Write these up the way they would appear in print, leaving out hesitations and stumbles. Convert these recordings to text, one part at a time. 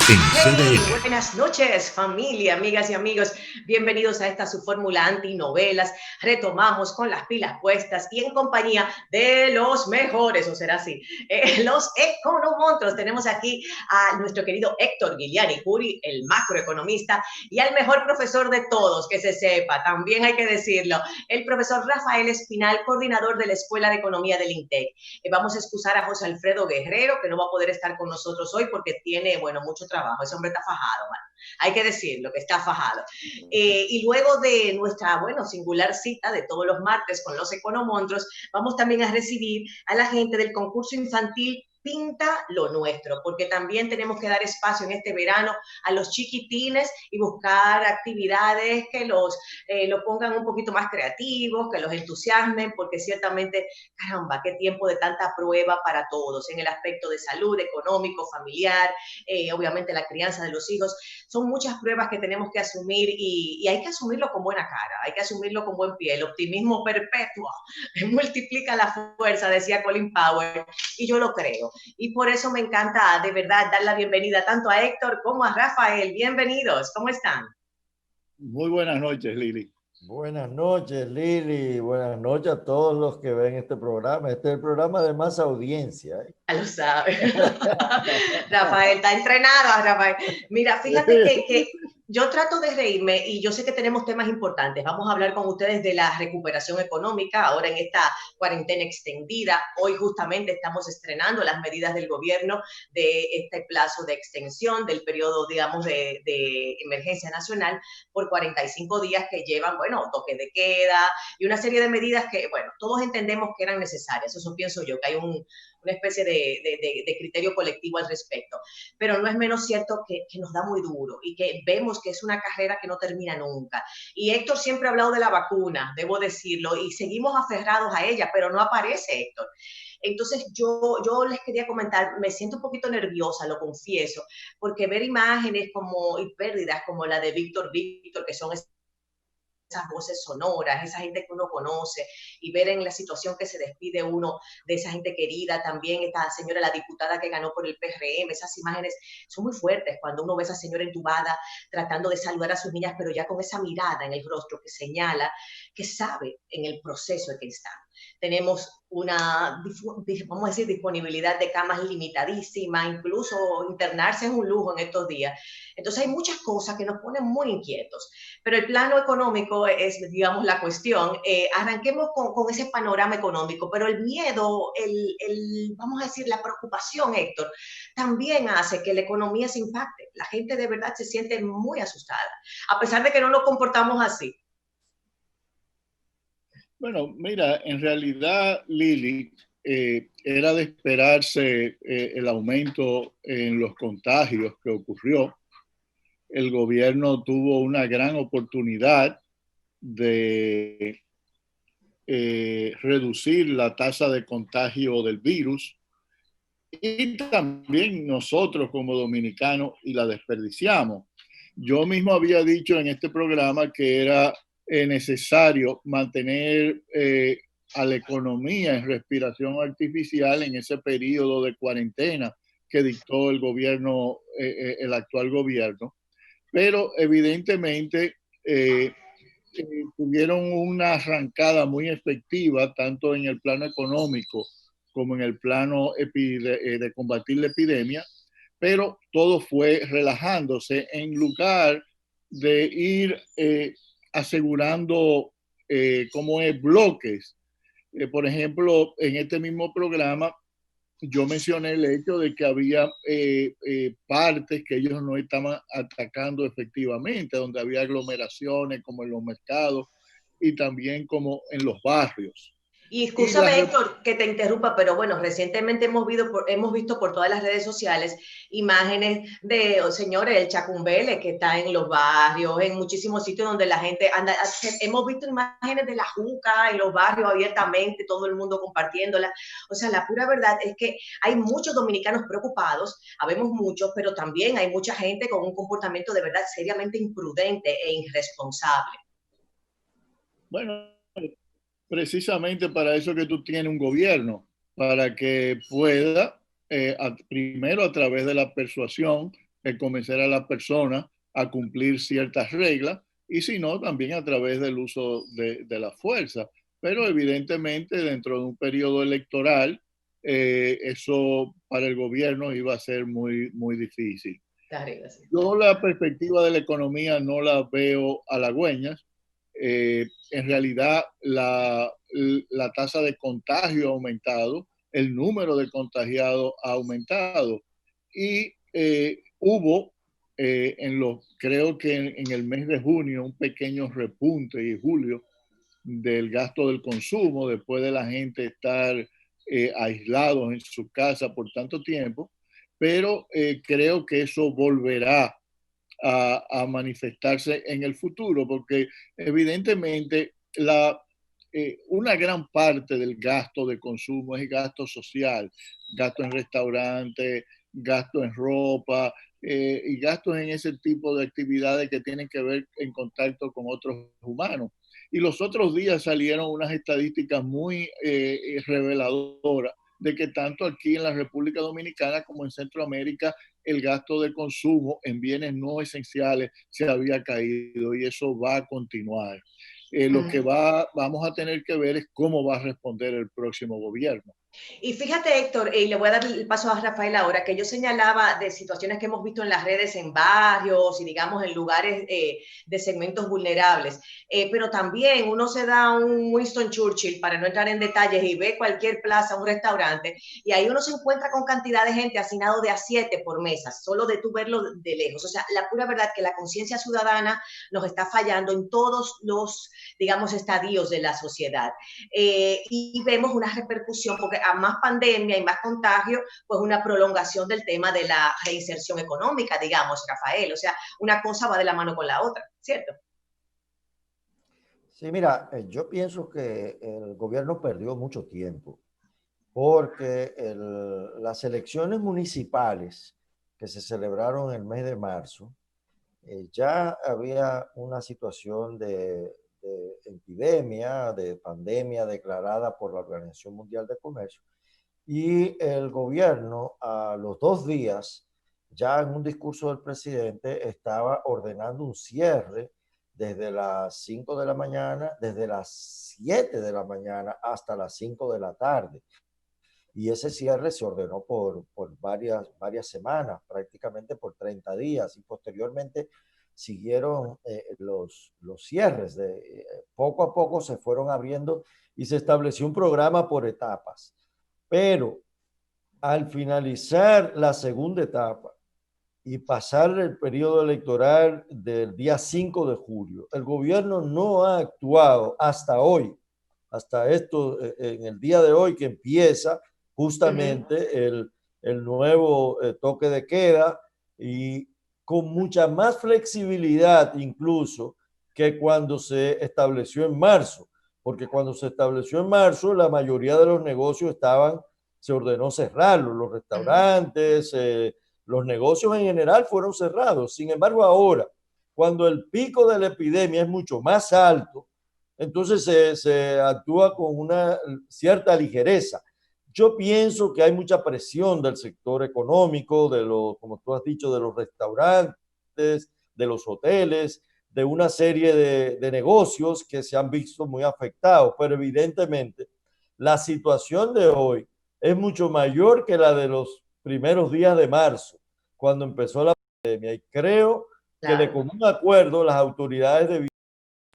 en Hey, CDN. buenas noches, familia, amigas y amigos. Bienvenidos a esta su fórmula antinovelas. Retomamos con las pilas puestas y en compañía de los mejores, o será así, los economontros. Tenemos aquí a nuestro querido Héctor Guiliani Curi, el macroeconomista, y al mejor profesor de todos, que se sepa, también hay que decirlo, el profesor Rafael Espinal, coordinador de la Escuela de Economía del INTEC. Vamos a excusar a José Alfredo Guerrero, que no va a poder estar con nosotros hoy porque tiene, bueno, mucho trabajo. Ese hombre está fajado, man. Hay que decirlo, que está fajado. Y luego de nuestra, bueno, singular cita de todos los martes con los economontros, vamos también a recibir a la gente del concurso infantil Pinta lo Nuestro, porque también tenemos que dar espacio en este verano a los chiquitines y buscar actividades que lo pongan un poquito más creativos, que los entusiasmen, porque ciertamente, caramba, qué tiempo de tanta prueba para todos, en el aspecto de salud, económico, familiar, obviamente la crianza de los hijos. Son muchas pruebas que tenemos que asumir y hay que asumirlo con buena cara, hay que asumirlo con buen pie. El optimismo perpetuo multiplica la fuerza, decía Colin Powell, y yo lo creo. Y por eso me encanta de verdad dar la bienvenida tanto a Héctor como a Rafael. Bienvenidos, ¿cómo están? Muy buenas noches, Lili. Buenas noches, Lili. Buenas noches a todos los que ven este programa. Este es el programa de más audiencia, ¿eh? Ya lo sabe. Rafael, está entrenado, Rafael. Mira, fíjate que yo trato de reírme y yo sé que tenemos temas importantes. Vamos a hablar con ustedes de la recuperación económica ahora en esta cuarentena extendida. Hoy justamente estamos estrenando las medidas del gobierno de este plazo de extensión del periodo, digamos, de emergencia nacional por 45 días que llevan, bueno, toque de queda y una serie de medidas que, bueno, todos entendemos que eran necesarias. Eso pienso yo, que hay una especie de criterio colectivo al respecto. Pero no es menos cierto que nos da muy duro y que vemos que es una carrera que no termina nunca. Y Héctor siempre ha hablado de la vacuna, debo decirlo, y seguimos aferrados a ella, pero no aparece Héctor. Entonces yo les quería comentar, me siento un poquito nerviosa, lo confieso, porque ver imágenes como y pérdidas como la de Víctor, que son esas voces sonoras, esa gente que uno conoce, y ver en la situación que se despide uno de esa gente querida, también esta señora, la diputada que ganó por el PRM, esas imágenes son muy fuertes cuando uno ve a esa señora entubada tratando de saludar a sus niñas, pero ya con esa mirada en el rostro que señala, que sabe en el proceso en que está. Tenemos una, vamos a decir, disponibilidad de camas limitadísima, incluso internarse es un lujo en estos días. Entonces hay muchas cosas que nos ponen muy inquietos, pero el plano económico es, digamos, la cuestión. Arranquemos con ese panorama económico, pero el miedo, vamos a decir, la preocupación, Héctor, también hace que la economía se impacte. La gente de verdad se siente muy asustada, a pesar de que no nos comportamos así. Bueno, mira, en realidad, Lili, era de esperarse el aumento en los contagios que ocurrió. El gobierno tuvo una gran oportunidad de reducir la tasa de contagio del virus y también nosotros como dominicanos y la desperdiciamos. Yo mismo había dicho en este programa que era necesario mantener a la economía en respiración artificial en ese periodo de cuarentena que dictó el gobierno, el actual gobierno, pero evidentemente tuvieron una arrancada muy efectiva tanto en el plano económico como en el plano de combatir la epidemia, pero todo fue relajándose en lugar de ir asegurando cómo es bloques. Por ejemplo, en este mismo programa yo mencioné el hecho de que había partes que ellos no estaban atacando efectivamente, donde había aglomeraciones como en los mercados y también como en los barrios. Y escúchame, Héctor, que te interrumpa, pero bueno, recientemente hemos visto por todas las redes sociales imágenes de, señores, el chacumbele que está en los barrios, en muchísimos sitios donde la gente anda. Hemos visto imágenes de la juca en los barrios abiertamente, todo el mundo compartiéndola. O sea, la pura verdad es que hay muchos dominicanos preocupados, habemos muchos, pero también hay mucha gente con un comportamiento de verdad seriamente imprudente e irresponsable. Bueno, precisamente para eso que tú tienes un gobierno, para que pueda, primero a través de la persuasión, convencer a las personas a cumplir ciertas reglas y si no, también a través del uso de la fuerza. Pero evidentemente dentro de un periodo electoral, eso para el gobierno iba a ser muy, muy difícil. Yo la perspectiva de la economía no la veo halagüeñas. En realidad la tasa de contagio ha aumentado, el número de contagiados ha aumentado y hubo creo que en el mes de junio un pequeño repunte y julio del gasto del consumo después de la gente estar aislados en su casa por tanto tiempo, pero creo que eso volverá a manifestarse en el futuro, porque evidentemente una gran parte del gasto de consumo es gasto social, gasto en restaurantes, gasto en ropa y gastos en ese tipo de actividades que tienen que ver en contacto con otros humanos. Y los otros días salieron unas estadísticas muy reveladoras de que tanto aquí en la República Dominicana como en Centroamérica el gasto de consumo en bienes no esenciales se había caído y eso va a continuar. Lo que vamos a tener que ver es cómo va a responder el próximo gobierno. Y fíjate, Héctor, y le voy a dar el paso a Rafael ahora, que yo señalaba de situaciones que hemos visto en las redes, en barrios y digamos en lugares de segmentos vulnerables, pero también uno se da un Winston Churchill, para no entrar en detalles, y ve cualquier plaza, un restaurante, y ahí uno se encuentra con cantidad de gente hacinado de a 7 por mesa, solo de tú verlo de lejos. O sea, la pura verdad que la conciencia ciudadana nos está fallando en todos los, digamos, estadios de la sociedad. Y vemos una repercusión, porque a más pandemia y más contagio, pues una prolongación del tema de la reinserción económica, digamos, Rafael. O sea, una cosa va de la mano con la otra, ¿cierto? Sí, mira, yo pienso que el gobierno perdió mucho tiempo porque las elecciones municipales que se celebraron en el mes de marzo, ya había una situación de epidemia, de pandemia declarada por la Organización Mundial de Comercio. Y el gobierno a los 2 días, ya en un discurso del presidente, estaba ordenando un cierre desde las 5 de la mañana, desde las 7 de la mañana hasta las 5 de la tarde. Y ese cierre se ordenó por varias semanas, prácticamente por 30 días, y posteriormente siguieron los cierres. Poco a poco se fueron abriendo y se estableció un programa por etapas. Pero al finalizar la segunda etapa y pasar el periodo electoral del día 5 de julio, el gobierno no ha actuado hasta hoy, hasta esto, en el día de hoy que empieza justamente el nuevo toque de queda, y con mucha más flexibilidad incluso que cuando se estableció en marzo, porque cuando se estableció en marzo la mayoría de los negocios se ordenó cerrarlos, los restaurantes, los negocios en general fueron cerrados. Sin embargo, ahora, cuando el pico de la epidemia es mucho más alto, entonces se actúa con una cierta ligereza. Yo pienso que hay mucha presión del sector económico, como tú has dicho, de los restaurantes, de los hoteles, de una serie de negocios que se han visto muy afectados, pero evidentemente la situación de hoy es mucho mayor que la de los primeros días de marzo, cuando empezó la pandemia, y creo que de común acuerdo las autoridades debieron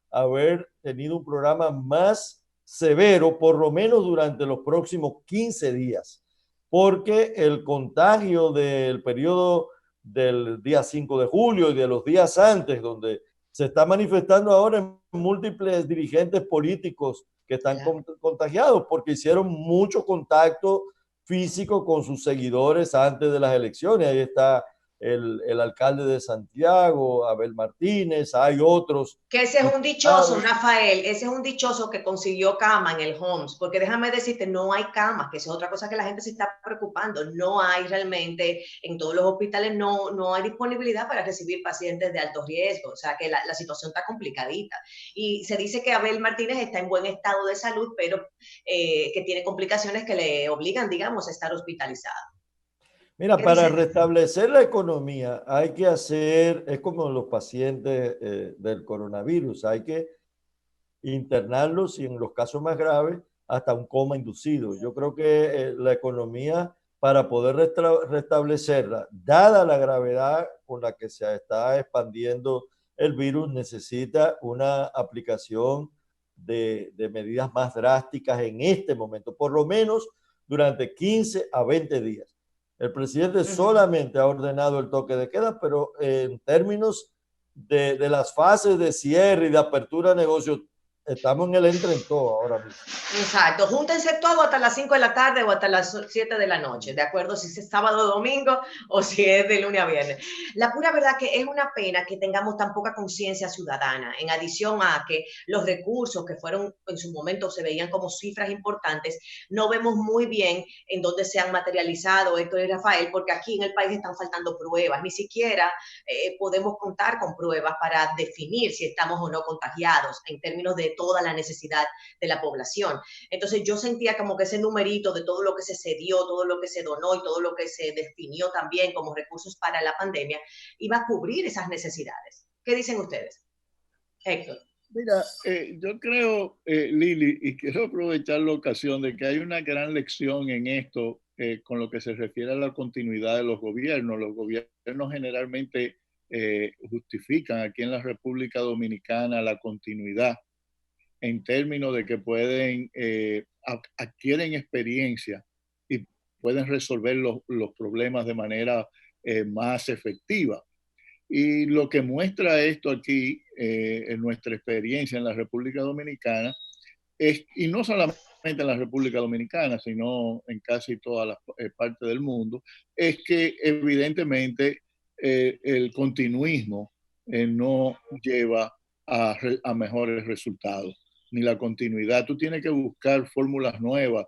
haber tenido un programa más severo, por lo menos durante los próximos 15 días, porque el contagio del periodo del día 5 de julio y de los días antes, donde se está manifestando ahora en múltiples dirigentes políticos que están contagiados porque hicieron mucho contacto físico con sus seguidores antes de las elecciones. Ahí está el alcalde de Santiago, Abel Martínez, hay otros. Que ese es un dichoso, Rafael, ese es un dichoso que consiguió cama en el Homs, porque déjame decirte, no hay camas, que eso es otra cosa que la gente se está preocupando, no hay realmente, en todos los hospitales no hay disponibilidad para recibir pacientes de alto riesgo, o sea que la situación está complicadita. Y se dice que Abel Martínez está en buen estado de salud, pero que tiene complicaciones que le obligan, digamos, a estar hospitalizado. Mira, ¿Qué para dice? restablecer la economía hay que hacer, es como los pacientes del coronavirus, hay que internarlos y en los casos más graves hasta un coma inducido. Yo creo que la economía, para poder restablecerla, dada la gravedad con la que se está expandiendo el virus, necesita una aplicación de medidas más drásticas en este momento, por lo menos durante 15 a 20 días. El presidente Ujú. solamente ha ordenado el toque de queda, pero en términos de las fases de cierre y de apertura de negocios, estamos en el entre en todo ahora mismo. Exacto, júntense todo hasta las 5 de la tarde o hasta las 7 de la noche, de acuerdo si es sábado o domingo o si es de lunes a viernes. La pura verdad que es una pena que tengamos tan poca conciencia ciudadana, en adición a que los recursos que fueron en su momento se veían como cifras importantes, no vemos muy bien en dónde se han materializado Héctor y Rafael, porque aquí en el país están faltando pruebas, ni siquiera podemos contar con pruebas para definir si estamos o no contagiados en términos de toda la necesidad de la población. Entonces yo sentía como que ese numerito de todo lo que se cedió, todo lo que se donó y todo lo que se definió también como recursos para la pandemia iba a cubrir esas necesidades. ¿Qué dicen ustedes? Héctor. Mira, yo creo, Lili, y quiero aprovechar la ocasión de que hay una gran lección en esto con lo que se refiere a la continuidad de los gobiernos. Los gobiernos generalmente justifican aquí en la República Dominicana la continuidad en términos de que pueden, adquieren experiencia y pueden resolver los problemas de manera más efectiva. Y lo que muestra esto aquí, en nuestra experiencia en la República Dominicana, es, y no solamente en la República Dominicana, sino en casi todas las partes del mundo, es que evidentemente el continuismo no lleva a mejores resultados, ni la continuidad. Tú tienes que buscar fórmulas nuevas,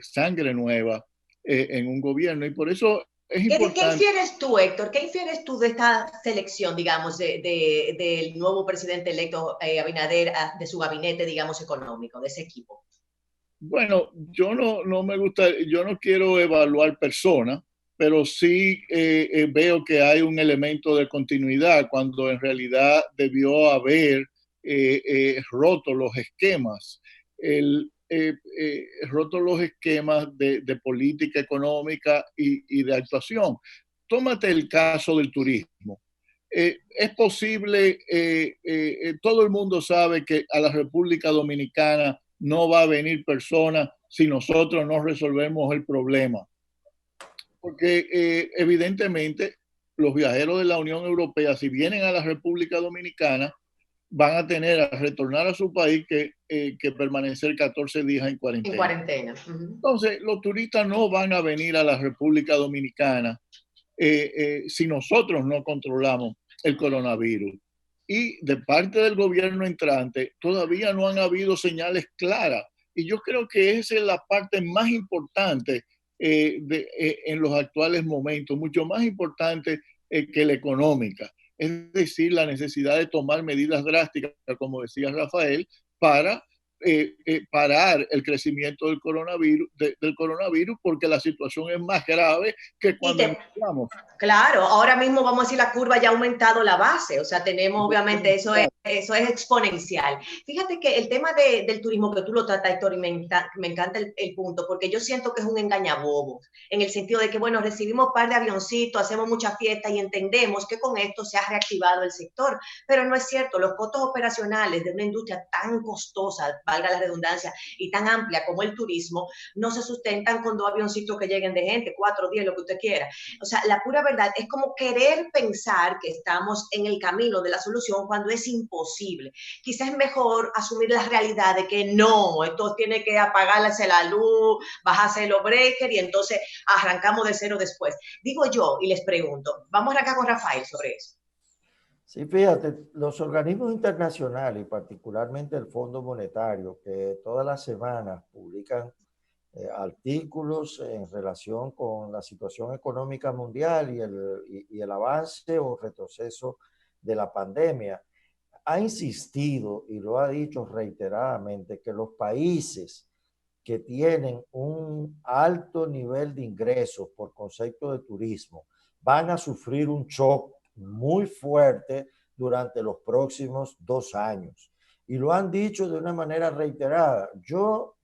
sangre nueva en un gobierno, y por eso es ¿Qué importante. infieres tú, Héctor? ¿Qué infieres tú de esta selección, digamos, del nuevo presidente electo Abinader, de su gabinete, digamos, económico, de ese equipo? Bueno, yo no me gusta, yo no quiero evaluar personas, pero sí veo que hay un elemento de continuidad cuando en realidad debió haber roto los esquemas, roto los esquemas de política económica y de actuación. Tómate el caso del turismo. Es posible, todo el mundo sabe que a la República Dominicana no va a venir personas si nosotros no resolvemos el problema. Porque evidentemente los viajeros de la Unión Europea, si vienen a la República Dominicana, van a tener a retornar a su país que permanecer 14 días en En cuarentena. cuarentena. Uh-huh. Entonces, los turistas no van a venir a la República Dominicana si nosotros no controlamos el coronavirus. Y de parte del gobierno entrante todavía no han habido señales claras. Y yo creo que esa es la parte más importante en los actuales momentos, mucho más importante que la económica. Es decir, la necesidad de tomar medidas drásticas, como decía Rafael, para parar el crecimiento del coronavirus, porque la situación es más grave que Y cuando te, iniciamos. Claro, ahora mismo vamos a decir la curva ya ha aumentado la base, o sea, tenemos obviamente eso es exponencial. Fíjate que el tema del turismo que tú lo tratas, Héctor, y me encanta el punto, porque yo siento que es un engañabobos, en el sentido de que, bueno, recibimos un par de avioncitos, hacemos muchas fiestas y entendemos que con esto se ha reactivado el sector, pero no es cierto, los costos operacionales de una industria tan costosa, valga la redundancia, y tan amplia como el turismo, no se sustentan con 2 avioncitos que lleguen de gente, 4, 10, lo que usted quiera. O sea, la pura verdad es como querer pensar que estamos en el camino de la solución cuando es imposible. Quizás es mejor asumir la realidad de que no, esto tiene que apagarse la luz, bajarse los breakers y entonces arrancamos de cero después. Digo yo y les pregunto, vamos a arrancar con Rafael sobre eso. Sí, fíjate, los organismos internacionales y particularmente el Fondo Monetario, que todas las semanas publican artículos en relación con la situación económica mundial y el avance o retroceso de la pandemia, ha insistido y lo ha dicho reiteradamente que los países que tienen un alto nivel de ingresos por concepto de turismo van a sufrir un shock muy fuerte durante los próximos 2 años. Y lo han dicho de una manera reiterada. Yo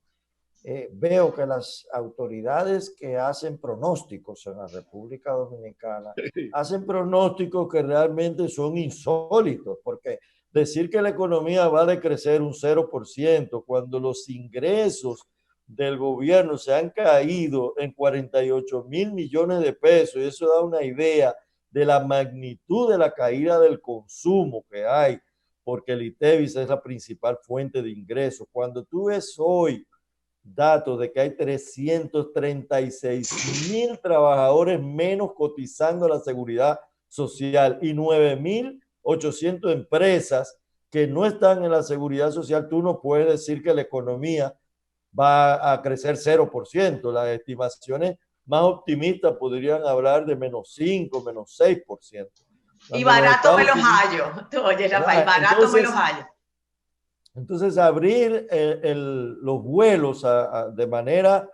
veo que las autoridades que hacen pronósticos en la República Dominicana hacen pronósticos que realmente son insólitos, porque decir que la economía va a decrecer un 0% cuando los ingresos del gobierno se han caído en 48,000 millones de pesos, y eso da una idea de la magnitud de la caída del consumo que hay, porque el ITEVIS es la principal fuente de ingresos. Cuando tú ves hoy datos de que hay 336,000 trabajadores menos cotizando a la seguridad social y 9,800 empresas que no están en la seguridad social, tú no puedes decir que la economía va a crecer 0%. Las estimaciones más optimistas podrían hablar de -5, -6%. Y barato me los hallo. Oye, Rafael, barato me los hallo. Entonces, abrir los vuelos de manera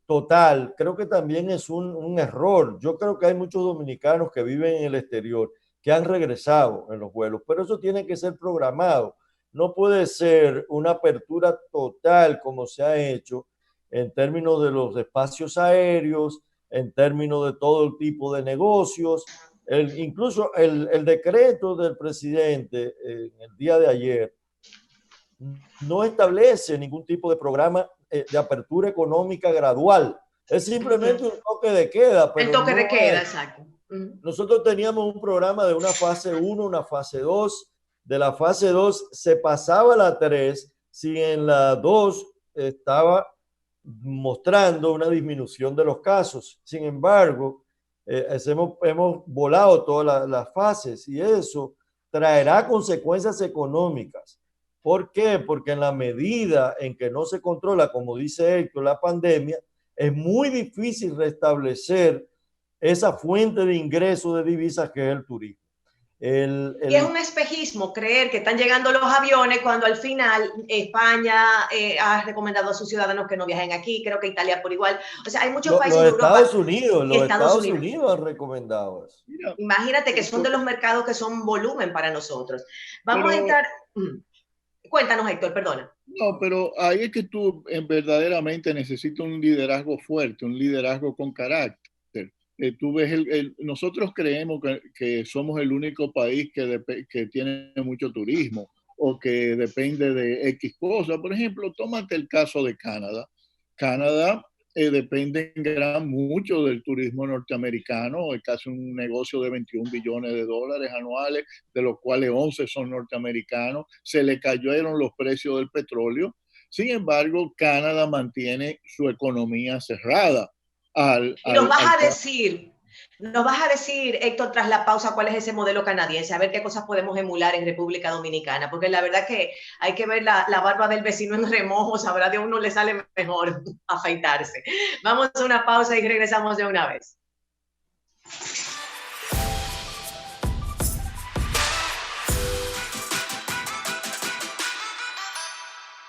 total, creo que también es un error. Yo creo que hay muchos dominicanos que viven en el exterior que han regresado en los vuelos, pero eso tiene que ser programado. No puede ser una apertura total como se ha hecho en términos de los espacios aéreos, en términos de todo el tipo de negocios. Incluso el decreto del presidente el día de ayer no establece ningún tipo de programa de apertura económica gradual. Es simplemente un toque de queda. Pero el toque no de queda, exacto. Nosotros teníamos un programa de una fase 1, una fase 2. De la fase 2 se pasaba a la 3 si en la 2 estaba mostrando una disminución de los casos. Sin embargo, hemos volado todas las fases y eso traerá consecuencias económicas. ¿Por qué? Porque en la medida en que no se controla, como dice Héctor, la pandemia, es muy difícil restablecer esa fuente de ingreso de divisas que es el turismo. Y es un espejismo creer que están llegando los aviones cuando al final España ha recomendado a sus ciudadanos que no viajen aquí, creo que Italia por igual. O sea, hay muchos países de Europa. Los Estados Unidos han recomendado eso. Imagínate que son de los mercados que son volumen para nosotros. Vamos a entrar... Cuéntanos, Héctor, perdona. No, pero ahí es que tú verdaderamente necesitas un liderazgo fuerte, un liderazgo con carácter. Tú ves nosotros creemos que somos el único país que tiene mucho turismo o que depende de X cosas. Por ejemplo, tómate el caso de Canadá. Canadá depende mucho del turismo norteamericano, es casi un negocio de 21 billones de dólares anuales, de los cuales 11 son norteamericanos. Se le cayeron los precios del petróleo. Sin embargo, Canadá mantiene su economía cerrada. Nos vas a decir, Héctor, tras la pausa, cuál es ese modelo canadiense, a ver qué cosas podemos emular en República Dominicana, porque la verdad que hay que ver la barba del vecino en remojo, sabrá de uno le sale mejor afeitarse. Vamos a una pausa y regresamos de una vez.